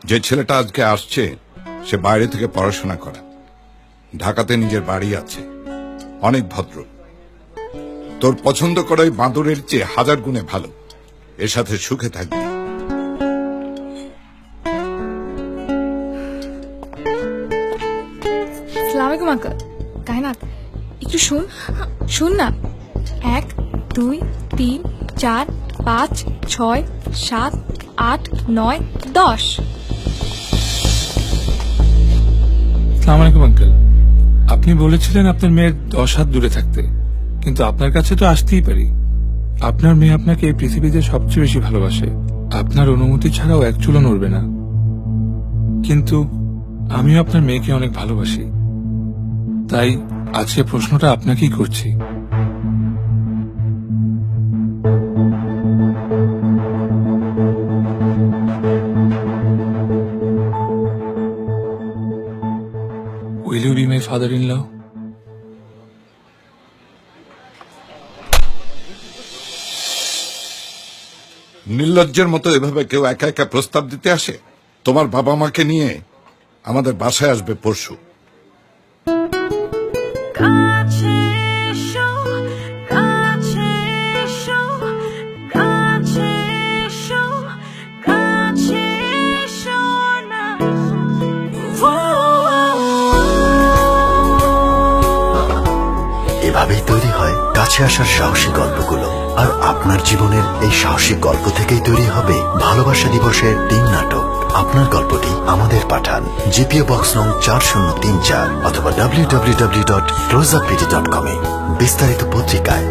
যে ছেলেটা আজকে আসছে সে বাইরে থেকে পড়াশোনা করে, ঢাকাতে নিজের বাড়ি আছে, অনেক ভদ্র। তোর পছন্দ করা ওই বাঁদরের চেয়ে 1000 গুণে ভালো। এর সাথে সুখে থাকবি। আসসালামু আলাইকুম আঙ্কেল। কায়নাত একটু শুন না। 1 2 3 4 5 6 7 8 9 10। আসসালামু আলাইকুম আঙ্কেল। আপনি বলেছিলেন আপনার মেয়ের 10 হাত দূরে থাকতে, কিন্তু আপনার কাছে তো আসতেই পারি। আপনার মেয়ে আপনাকে এই পৃথিবীতে সবচেয়ে বেশি ভালোবাসে। আপনার অনুমতি ছাড়াও এক চুলও নড়বে না। কিন্তু আমিও আপনার মেয়েকে অনেক ভালোবাসি, তাই আজকে প্রশ্নটা আপনাকেই করছি। Will you be my father-in-law? নির্লজ্জের মতো এভাবে কেউ একা একা প্রস্তাব দিতে আসে? তোমার বাবা মাকে নিয়ে আমাদের বাসায় আসবে পরশু। এভাবেই তৈরি হয় কাছে আসার সাহসী গল্পগুলো। আর আপনার জীবনের এই সাহসী গল্প থেকেই তৈরি হবে ভালোবাসা দিবসের 3 নাটক। আপনার গল্পটি আমাদের পাঠান জিপিও বক্স নং 4034 অথবা www.closeupvd.com এ। বিস্তারিত পত্রিকায়।